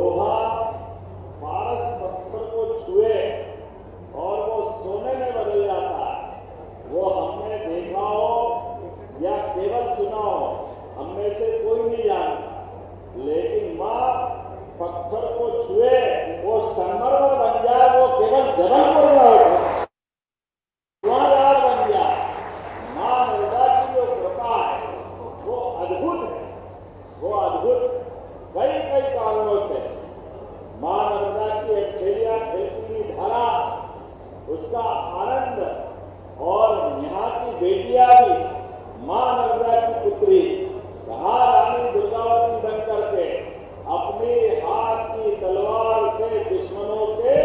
लोहा पारस पत्थर को छुए और वो सोने में बदल जाता है, वो हमने देखा हो या केवल सुना हो, हम में से कोई नहीं जानता। लेकिन माँ पत्थर को छुए वो संगमरमर बन जाए, वो केवल जबलपुर में हो, धुआंधार बन जाए। माँ नर्मदा की जो कृपा है वो अद्भुत है, वो अद्भुत। कई कई कारणों से माँ नर्मदा की अठेलिया खेलती हुई धारा, उसका आनंद, और यहाँ की बेटियां भी माँ नर्मदा की पुत्री कहा रानी दुर्गावती बन करके अपने हाथ की तलवार से दुश्मनों के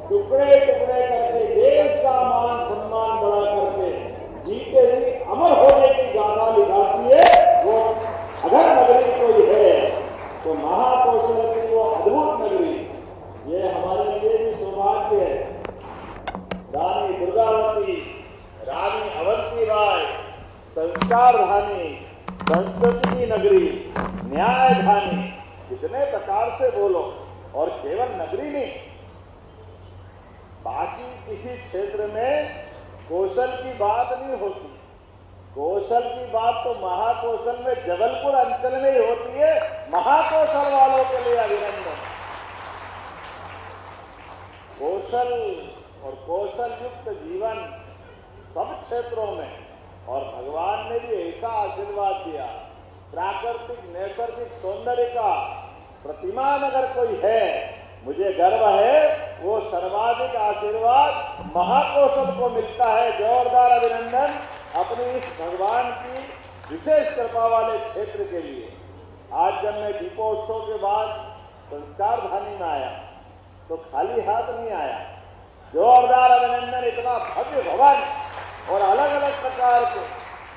टुकड़े टुकड़े करके देश का मान सम्मान बढ़ा करके जीते जी अमर होने की गाथा लिखाती है। वो अगर नगरी कोई है तो महाकौशल की वो अद्भुत नगरी, ये हमारे लिए भी सौभाग्य है। रानी दुर्गावती, रानी अवंती बाई, संस्कार धानी, संस्कृति की नगरी, न्याय धानी, कितने प्रकार से बोलो। और केवल नगरी नहीं, बाकी किसी क्षेत्र में कौशल की बात नहीं होती। कौशल की बात तो महाकौशल में, जबलपुर अंचल में ही होती है। महाकौशल वालों के लिए अभिनंदन। कौशल और कौशल युक्त जीवन सब क्षेत्रों में, और भगवान ने भी ऐसा आशीर्वाद दिया। प्राकृतिक नैसर्गिक सौंदर्य का प्रतिमान अगर कोई है, मुझे गर्व है, वो सर्वाधिक आशीर्वाद महाकौशल को मिलता है। जोरदार अभिनंदन अपनी इस भगवान की विशेष कृपा वाले क्षेत्र के लिए। आज जब मैं दीपोत्सव के बाद संस्कार धानी में आया तो खाली हाथ नहीं आया। जोरदार अभिनंदन। इतना भव्य भवन और अलग अलग प्रकार के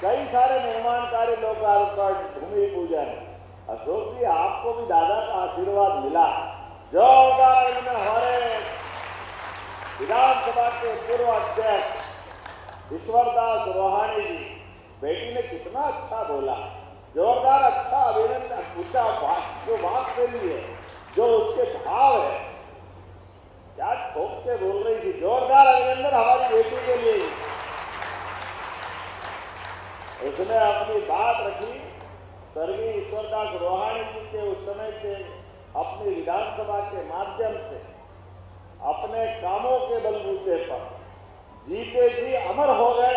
कई सारे निर्माण कार्य, लोकार्पण, भूमि पूजन। अशोक जी, आपको भी दादा का आशीर्वाद मिला। जोरदार अभिनंदन। हमारे विधानसभा के पूर्व अध्यक्ष ईश्वरदास रोहाणी जी, बेटी ने कितना अच्छा बोला। जोरदार अच्छा अभिनंदन। पूछा जो बात के लिए, जो उसके भाव है, क्या ठोक के बोल रही थी। जोरदार अभिनंदन हमारी बेटी के लिए। उसने अपनी बात रखी। स्वर्गीय ईश्वरदास रोहाणी जी के उस समय के अपनी विधानसभा के माध्यम से अपने कामों के बलबूते पर जीते जी अमर हो गए।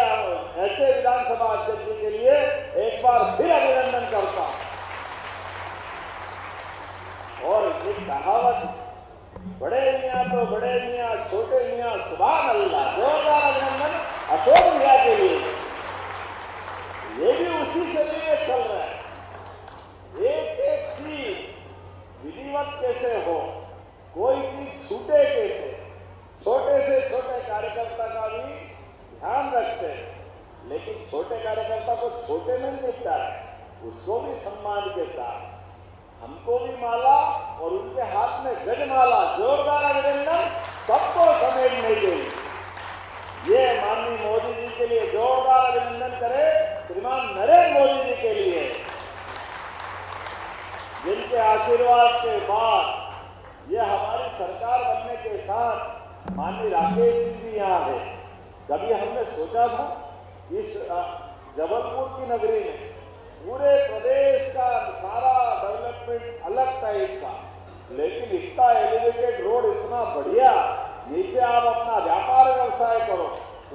ऐसे विधानसभा अध्यक्ष जी के लिए एक बार फिर अभिनंदन करता। और ये कहावत, बड़े मियाँ तो बड़े मियाँ, छोटे मियाँ सुभान अल्लाह। जोरदार अभिनंदन अशोक भैया के लिए। ये भी उसी से लिए चल रहा है। एक एक चीज विधिवत कैसे हो, कोई चीज छूटे कैसे, छोटे से छोटे कार्यकर्ता का भी ध्यान रखते हैं। लेकिन छोटे कार्यकर्ता को छोटे में निपटा है, उसको भी सम्मान के साथ। हमको भी माला और उनके हाथ में गजमाला। जोरदार अभिनंदन सबको समेटने के लिए। ये माननीय मोदी जी के लिए जोरदार अभिनंदन करें। श्रीमान नरेंद्र मोदी जी के लिए, जिनके आशीर्वाद के बाद ये हमारी सरकार बनने के साथ माननीय राकेश सिंह जी यहाँ है। कभी हमने सोचा था इस जबलपुर की नगरी में पूरे प्रदेश का सारा डेवलपमेंट अलग टाइप का, लेकिन इतना एलिवेटेड रोड, इतना बढ़िया, नीचे आप अपना व्यापार व्यवसाय करो,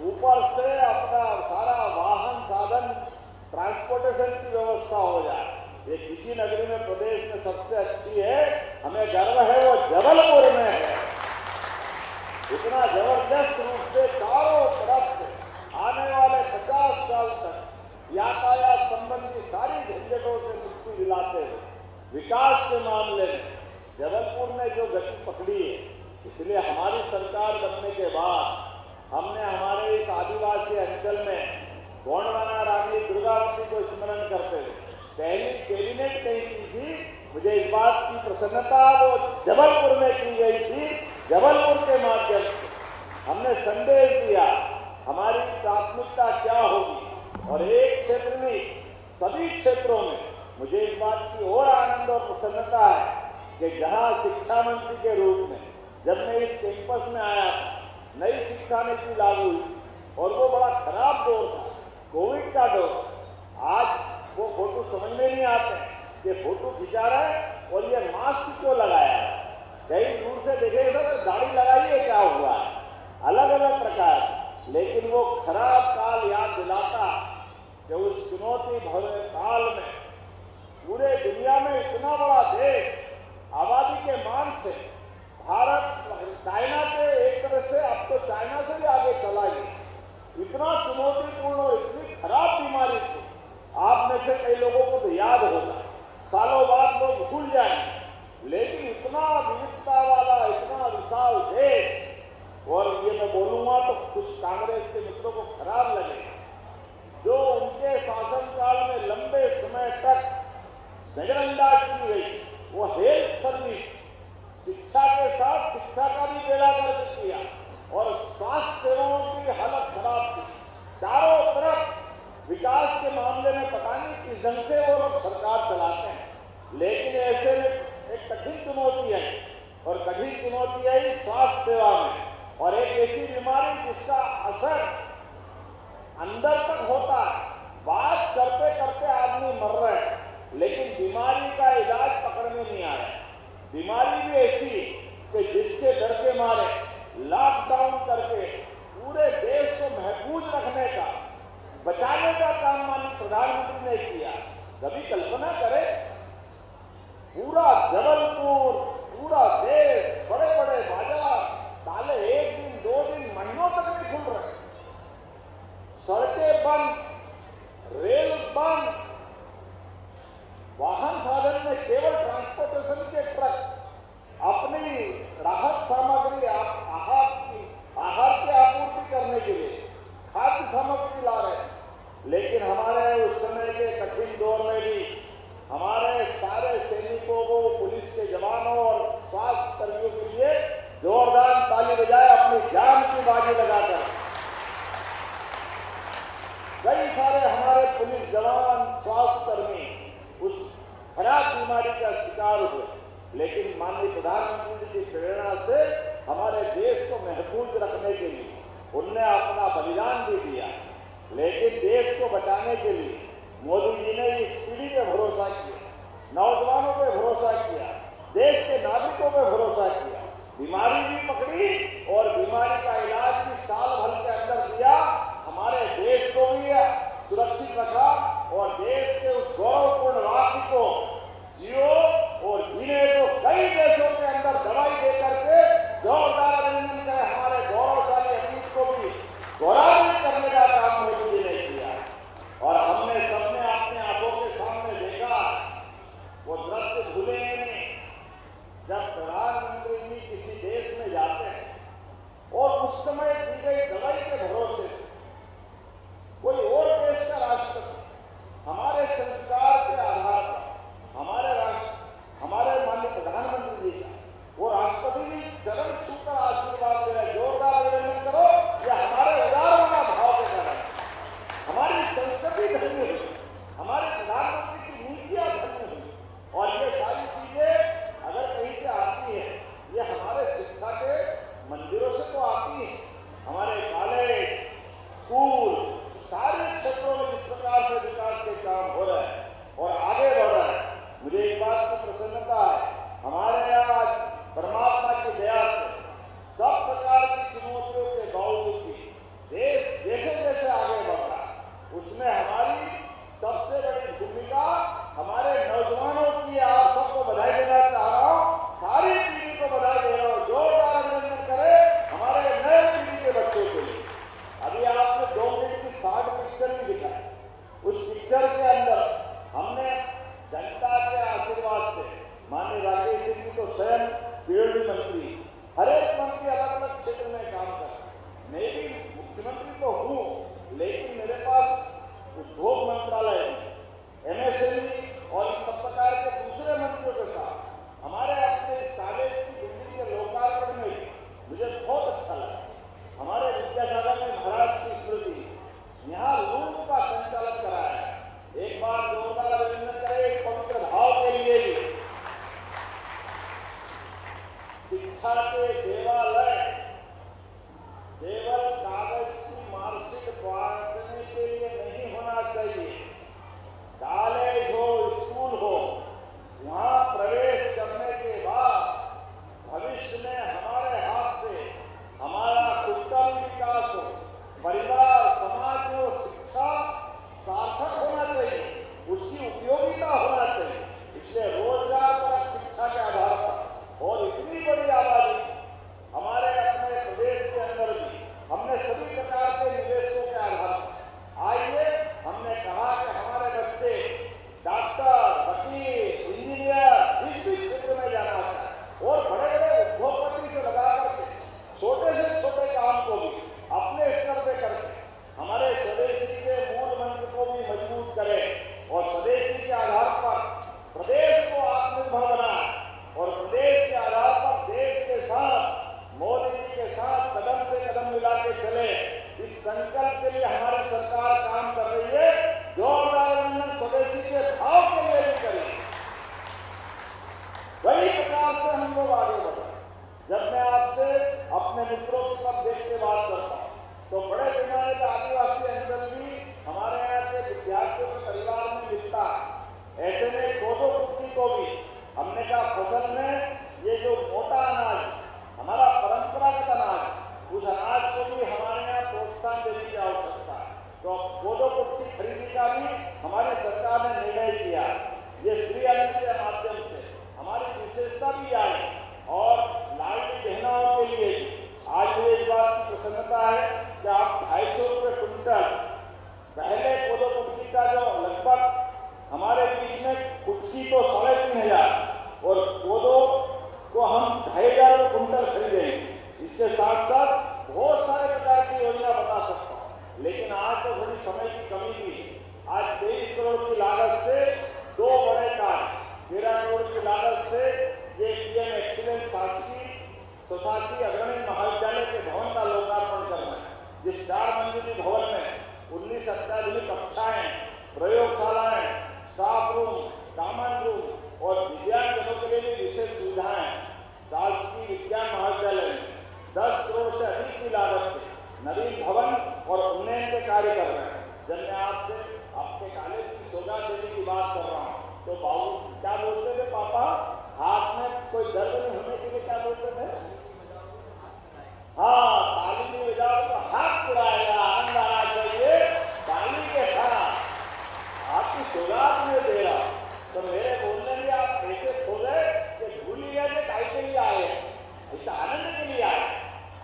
ऊपर से अपना सारा वाहन साधन ट्रांसपोर्टेशन की व्यवस्था हो जाए। ये किसी नगरी में प्रदेश में सबसे अच्छी है। हमें गर्व है वो जबलपुर में है। इतना जबरदस्त रूप से चारों तरफ से आने वाले 50 साल तक यातायात संबंधी सारी झंझटों से मुक्ति दिलाते हुए विकास के मामले में जबलपुर ने जो गति पकड़ी है, इसलिए हमारी सरकार बनने के बाद हमने हमारे इस आदिवासी अंचल में गोंडवाना रानी दुर्गावती को स्मरण करते हुए पहली कैबिनेट कही की थी। मुझे इस बात की प्रसन्नता वो जबलपुर में की गई थी। जबलपुर के माध्यम से हमने संदेश दिया हमारी प्राथमिकता क्या होगी, और एक क्षेत्र में, सभी क्षेत्रों में मुझे इस बात की और आनंद और प्रसन्नता है कि जहां शिक्षा मंत्री के रूप में जब मैं इस कैंपस में आया, नई शिक्षा नीति लागू हुई और वो बड़ा खराब दौर था, कोविड का दौर। आज वो फोटो समझ में नहीं आते कि फोटो खिंचा रहा है और ये मास्क क्यों लगाया है। कहीं दूर से देखे सर दाढ़ी लगाई है, क्या हुआ है, अलग अलग प्रकार। लेकिन वो खराब काल याद दिलाता कि उस चुनौती भरे काल में पूरे दुनिया में इतना बड़ा देश, आबादी के मान से भारत चाइना से एक तरह से अब तो चाइना से भी आगे चला गया। इतना चुनौतीपूर्ण और इतनी खराब बीमारी थी, आप में से कई लोगों को तो याद होगा, सालों बाद लोग भूल जाएंगे। लेकिन इतना विविधता वाला, इतना विशाल देश, और ये मैं बोलूंगा तो कुछ कांग्रेस के मित्रों को खराब लगेगा, जो उनके शासनकाल में लंबे समय तक नजरअंदाज की गई, वो हेल्थ सर्विस, शिक्षा के साथ शिक्षा का भी बेड़ा गर्क किया और स्वास्थ्य सेवाओं की हालत खराब थी। चारों तरफ विकास के मामले में पता नहीं किस ढंग से वो लोग सरकार चलाते हैं, लेकिन ऐसे में एक कठिन चुनौती है और कठिन चुनौती है स्वास्थ्य सेवा में, और एक ऐसी बीमारी जिसका असर अंदर तक होता है। बात करते करते आदमी मर रहे हैं, लेकिन बीमारी का इलाज पकड़ में नहीं आ रहा है। बीमारी भी ऐसी कि जिसके डर के मारे लॉकडाउन करके पूरे देश को महफूज रखने का, बचाने का काम माननीय प्रधानमंत्री ने किया। कभी कल्पना करें, पूरा जबलपुर, पूरा देश, बड़े बड़े बाजार ताले, एक दिन, 2 दिन, महीनों तक नहीं खुल रहे, सड़कें बंद, रेल बंद, वाहन साधन में केवल ट्रांसपोर्टेशन के ट्रक अपनी राहत सामग्री, आहार की आपूर्ति करने के लिए खाद्य सामग्री ला रहे हैं। लेकिन हमारे उस समय के कठिन दौर में भी हमारे सारे सैनिकों को, पुलिस के जवानों और स्वास्थ्य कर्मियों के लिए जोरदार ताली बजाए, अपनी जान की बाजी लगाकर। कई सारे हमारे पुलिस जवान, स्वास्थ्य कर्मी उस खराब बीमारी का शिकार हुए, लेकिन माननीय प्रधानमंत्री जी की प्रेरणा से हमारे देश को महफूज रखने के लिए उनने अपना बलिदान भी दिया। लेकिन देश को बचाने के लिए मोदी जी ने इस पीढ़ी पे भरोसा किया, नौजवानों पे भरोसा किया, देश के नागरिकों पे भरोसा किया। बीमारी भी पकड़ी और बीमारी का इलाज भी साल भर के अंदर दिया। हमारे देश को भी सुरक्षित रखा और देश के उस गौरवपूर्ण राष्ट्र को जियो और जीने को कई देशों के अंदर दवाई दे करके जोरदार अभिनंदन करें। हमारे गौरवशाली अतीत को भी गौरवान्वित करने का काम मोदी जी ने किया और हमने सबने अपने आंखों के सामने देखा। वो दृश्य भूलेंगे नहीं, जब प्रधानमंत्री जी किसी देश में जाते हैं और उस समय दी गई दवाई के भरोसे कोई और देश का राष्ट्रपति हमारे संस्कार के आधार पर हमारे माननीय प्रधानमंत्री जी का वो राष्ट्रपति जी चरण छूकर आशीर्वाद दे रहे, जोरदार अभिनंदन करो। यह हमारे उदारमना भाव के कारण हमारी संस्कृति धन्य हुई, हमारे प्रधानमंत्री की नीतियां धन्य हुई। और ये सारी चीजें अगर कहीं से आती है, ये हमारे शिक्षा के मंदिरों से तो आती है। हमारे कॉलेज, स्कूल, सारे क्षेत्रों में जिस प्रकार से विकास के काम हो रहे हैं और आगे बढ़ रहे हैं, मुझे एक बात की प्रसन्नता है, हमारे यहाँ परमात्मा की दया से सब प्रकार की चुनौतियों के बावजूद भी देश जैसे जैसे आगे बढ़ रहा है, उसमें हमारी सबसे बड़ी भूमिका हमारे नौजवानों की है। आप सबको बधाई देना चाह रहा हूँ, सारी पीढ़ी को बधाई दे रहा हूँ। जोरदार अभिनंदन करें हमारे नए पीढ़ी के बच्चों के लिए। अभी आपने 2 मिनट की शॉर्ट पिक्चर भी दिखाई, उस पिक्चर के अंदर हमने जनता के आशीर्वाद से माननीय राकेश सिंह जी तो स्वयं पीएचडी मंत्री, हर एक मंत्री अलग अलग क्षेत्र में काम कर। मैं भी मुख्यमंत्री तो हूँ, लेकिन मेरे पास उद्योग मंत्रालय में एमएसएमई और सब प्रकार के दूसरे मंत्रियों के साथ हमारे अपने कॉलेज की बिल्डिंग के लोकार्पण में मुझे बहुत अच्छा लगा। हमारे विद्यासागर में महाराज की स्मृति यहाँ लूट का संचालन कराया है। एक बार जोरदार अभिनंदन करें इस पवित्र भाव के लिए भी। शिक्षा के देवालय केवल कागज की मार्कशीट बांटने के लिए नहीं होना चाहिए। कॉलेज हो, स्कूल हो, वहां प्रवेश करने के बाद भविष्य में हमारे हाथ से हमारा कुटुंब विकास हो, परिवार समाज में शिक्षा सार्थक होना चाहिए, उसकी उपयोगिता होना चाहिए। इसलिए रोजगार परक शिक्षा के आधार पर और इतनी बड़ी आबादी हमारे अपने प्रदेश के अंदर भी हमने सभी प्रकार के निवेशों के आधार पर आइए हमने कहा कि हमारे बच्चे डॉक्टर, वकील, इंजीनियर इस भी क्षेत्र में जाना चाहिए और बड़े बड़े उद्योगपति से लगा करके छोटे से छोटे काम को भी अपने स्तर पे करके हमारे स्वदेशी के मूल मंत्र को भी मजबूत करें और स्वदेशी के आधार पर प्रदेश को आत्मनिर्भर बनाए और प्रदेश के आधार पर देश के साथ मोदी जी के साथ कदम से कदम मिला के चले। इस संकल्प के लिए हमारी सरकार काम कर रही है। जोरदार अभिनंदन स्वदेशी के भाव के लिए भी करें। वही प्रकार से हम लोग आगे बढ़े। जब मैं आपसे अपने मित्रों की सब देख के बात करता हूँ तो बड़े पैमाने पर आदिवासी अंचल भी हमारे यहाँ के विद्यार्थियों के परिवार में मिलता है। ऐसे में कोदो कुटकी को भी हमने कहा फसल में ये जो मोटा अनाज हमारा परंपरागत अनाज, उस अनाज को भी हमारे यहाँ प्रोत्साहन देने की आवश्यकता है। तो कोदो कुटकी खरीदने का भी हमारी सरकार ने निर्णय किया। ये श्री अन्न के माध्यम से हमारी विशेषता भी आई और लाडली बहनाओं के लिए आज मुझे इस बात की प्रसन्नता है कि आप 250 रुपये क्विंटल पहले कोदो कुटकी का जो लगभग हमारे बीच में कुटकी तो 3,500 और कोदो को हम 2,500 क्विंटल खरीदेंगे। इसके साथ साथ बहुत सारे प्रकार की योजना बता सकता हूँ, लेकिन आज तो थोड़ी समय की कमी भी है। आज 23 करोड़ की लागत से 2 बड़े कार्य, 13 करोड़ की लागत से ये पीएम एक्सीलेंस शासकीय अग्रणी महाविद्यालय के भवन का लोकार्पण करना है, जिस 4 मंजिली भवन में 19 अत्याधुनिक कक्षाएं, प्रयोगशालाएं, स्टाफ रूम, कॉमन रूम और दिव्यांगजनों के लिए भी विशेष सुविधाएं शासकीय विज्ञान महाविद्यालय में 10 करोड़ से अधिक की लागत से नवीन भवन और उन्नयन के कार्य कर रहे हैं। जब मैं आपसे आपके कॉलेज की सौगात देने की बात कर रहा हूँ तो बाबू क्या बोलते थे, पापा हाथ में कोई दर्द नहीं होने के लिए क्या बोलते थे? हाँ, ताली नहीं बजाओ तो हाथ उड़ाएगा, आनंद आना चाहिए। ताली के साथ आपकी सौगात में दे रहा तो मेरे बोलने में आप ऐसे खो गए कि भूल ही गए कि के लिए आए, ऐसा आनंद के लिए आए।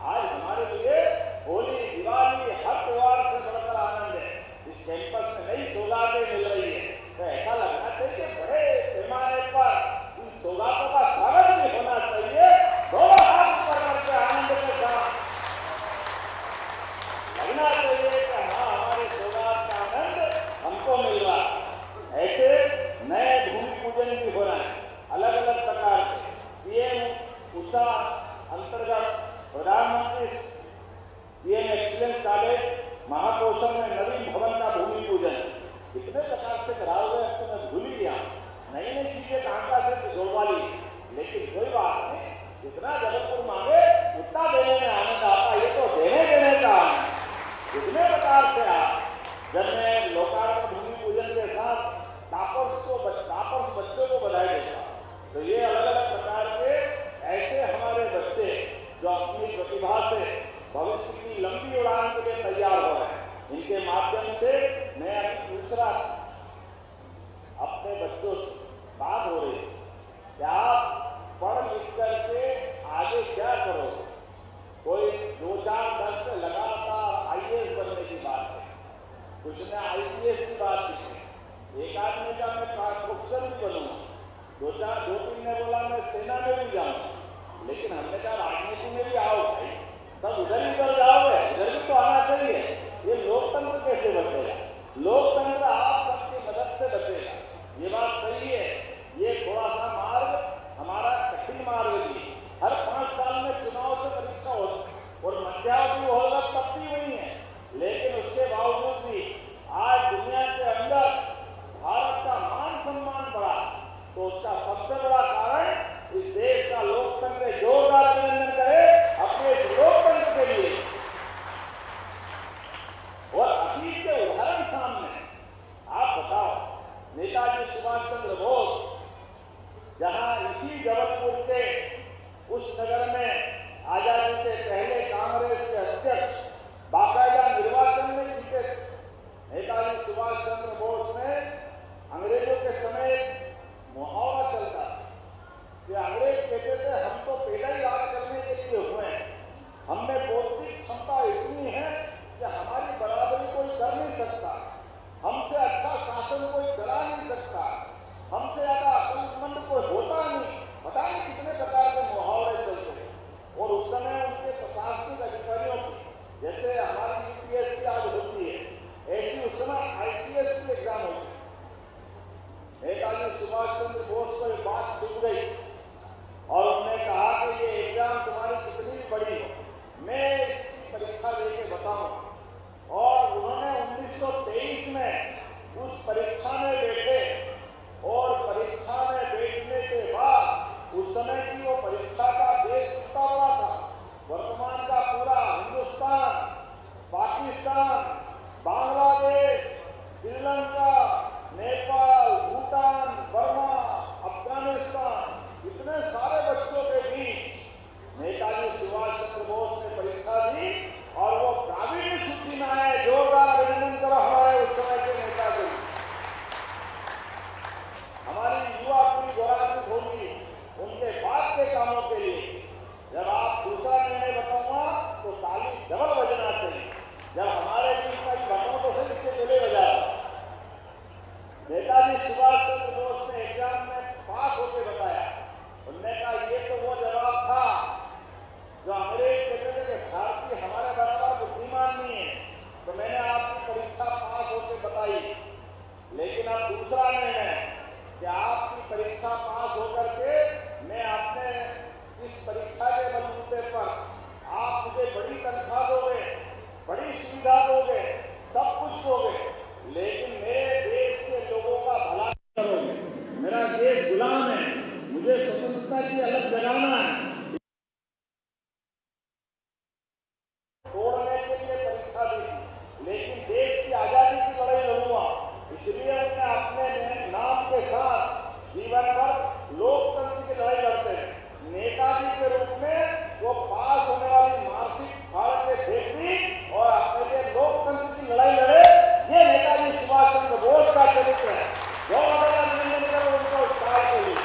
आज हमारे लिए होली, दिवाली, हर त्योहार से बढ़कर आनंद है। इस कैंपस में नई सौगातें मिल रही है तो ऐसा लगना चाहिए बड़े पैमाने पर इन सौगातों का स्वागत भी होना चाहिए। दोनों हाथ ऊपर करके आनंद के साथ लगना चाहिए कि हाँ, हमारे सौगात का आनंद हमको मिल रहा है। ऐसे नए भूमि पूजन भी हो रहे हैं अलग अलग प्रकार के। पीएम उषा अंतर्गत प्रधानमंत्री पीएम एक्सीलेंस कॉलेज महाकौशल में नवीन भवन का भूमि पूजन कितने प्रकार से करा हुए अब तो मैं भूल ही गया। नई नई चीजें कहां से जोड़वा ली, लेकिन कोई बात नहीं, जितना जबलपुर मांगे उतना देने में आनंद आता। ये तो देने का कितने प्रकार से आप जब मैं लोकार्पण भूमि पूजन के साथ टापर्स बच्चों को बधाई देता तो ये अलग अलग प्रकार के ऐसे हमारे बच्चे जो अपनी प्रतिभा से भविष्य की लंबी उड़ान के लिए तैयार हो रहे हैं, इनके माध्यम से मैं अभी दूसरा अपने बच्चों से बात हो रही है कि आप पढ़ लिख करके आगे क्या करोगे। कोई 2-4 वर्ष से लगातार आईएएस बनने की बात है, कुछ ने आईपीएस की बात की, एक आदमी का मैं प्रोफेसर भी बनूंगा, 2-3 ने बोला मैं सेना में भी जाऊंगा। लेकिन हमने कहा राजनीति में भी आओ भाई, सब उधर ही उधर जाओगे, इधर भी तो आना चाहिए। ये लोकतंत्र कैसे बचेगा? लोकतंत्र आप सबकी मदद से बचेगा, ये बात सही है। ये थोड़ा सा मार्ग हमारा कठिन मार्ग भी, हर 5 साल में चुनाव से परीक्षा होती और मध्यावधि होगा तब भी वही है। लेकिन उसके बावजूद भी आज दुनिया के अंदर भारत का मान सम्मान बढ़ा, तो उसका सबसे बड़ा कारण इस देश का लोकतंत्र जोरदार कामों के लिए जब आप दूसरा निर्णय बताऊंगा तो ताली डबल बजना चाहिए। जब हमारे बीच में बताऊं तो फिर इससे पहले बजा। नेताजी सुभाष चंद्र बोस ने एग्जाम में पास होकर बताया, उन्होंने कहा ये तो वो जवाब था जो अंग्रेज कहते थे कि भारतीय हमारे बराबर बुद्धिमान नहीं है, तो मैंने आपकी परीक्षा पास होकर बताई। लेकिन अब दूसरा निर्णय कि आपकी परीक्षा पास होकर के मैं अपने इस परीक्षा के बलबूते पर आप मुझे बड़ी तनख्वाह दोगे, बड़ी सुविधा दोगे, सब कुछ दोगे, लेकिन मेरे देश के लोगों का भला करोगे। मेरा देश गुलाम है, मुझे स्वतंत्रता की अलग जगाना है। तोड़ने के लिए परीक्षा दी थी, लेकिन देश की आजादी की लड़ाई लड़ूंगा, इसलिए उन्हें अपने नाम के साथ जीवन भर लोकतंत्र की लड़ाई लड़ते हैं। नेताजी के रूप में वो पास होने वाली मार्कशीट फाड़ के फेंक दी और अपने लिए लोकतंत्र की लड़ाई लड़े। ये नेताजी सुभाष चंद्र बोस का चरित्र है। जो अभिनंदन करो उनको उत्साह के लिए,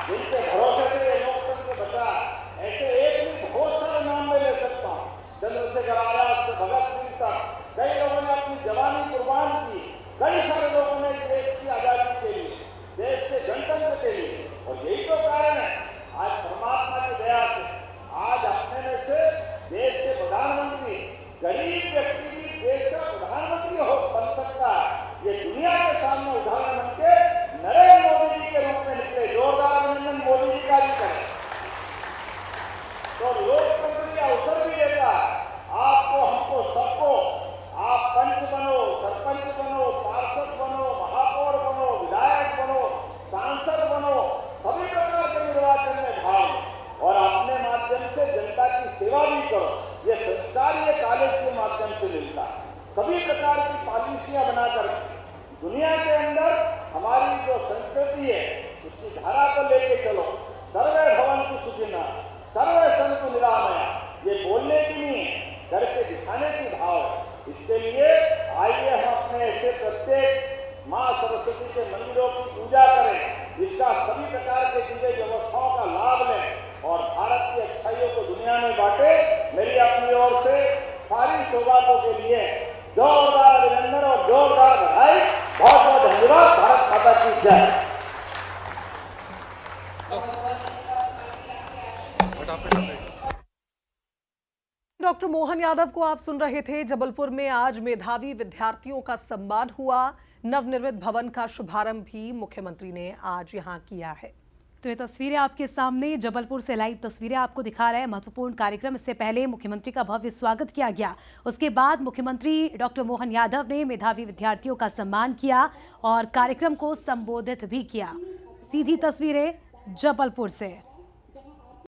जिनके भरोसे से ये लोकतंत्र बचा। ऐसे एक भी बहुत सारे नाम में ले सकता हूँ, चंद्रशेखर आजाद से भगत सिंह तक कई लोगों ने अपनी जवानी कुर्बान की। कई सारे लोगों ने देश की आजादी के लिए, देश के गणतंत्र के लिए, और यही तो कारण है आज परमात्मा की दया से आज अपने में से देश के प्रधानमंत्री, गरीब व्यक्ति भी देश का प्रधानमंत्री हो बन सकता है। ये दुनिया के सामने उदाहरण बन के नरेंद्र मोदी जी के रूप में निकले। जोरदार अभिनंदन मोदी जी का भी करें। तो लोकतंत्र का अवसर भी देता है आपको, हमको, सबको। आप पंच बनो, सरपंच बनो, पार्षद बनो, महापौर बनो, विधायक बनो, सांसद बनो, सभी प्रकार के निर्वाचन में भाग और अपने माध्यम से जनता की सेवा भी करो। ये संस्कार ये कॉलेज के माध्यम से मिलता है। सभी प्रकार की पॉलिसियां बनाकर दुनिया के अंदर हमारी जो संस्कृति है उसकी धारा को लेके चलो। सर्वे भवन्तु सुखिनः, सर्वे सन्तु निरामया, ये बोलने की नहीं है, करके दिखाने की भाव है। इसके लिए आइए हम अपने ऐसे प्रत्येक माँ सरस्वती के मंदिरों की पूजा करें, इसका सभी प्रकार के दिव्य व्यवस्थाओं का लाभ लें और भारत की अच्छाइयों को दुनिया में बांटे। मेरी अपनी ओर से सारी सौगातों के लिए जोरदार अभिनंदन और जोरदार बधाई। बहुत बहुत धन्यवाद। भारत माता की जय। डॉक्टर मोहन यादव को आप सुन रहे थे। जबलपुर में आज मेधावी विद्यार्थियों का सम्मान हुआ। नवनिर्मित भवन का शुभारंभ भी मुख्यमंत्री ने आज यहां किया है। तो ये तस्वीरें आपके सामने, जबलपुर से लाइव तस्वीरें आपको दिखा रहे हैं। महत्वपूर्ण कार्यक्रम। इससे पहले मुख्यमंत्री का भव्य स्वागत किया गया। उसके बाद मुख्यमंत्री डॉक्टर मोहन यादव ने मेधावी विद्यार्थियों का सम्मान किया और कार्यक्रम को संबोधित भी किया। सीधी तस्वीरें जबलपुर से।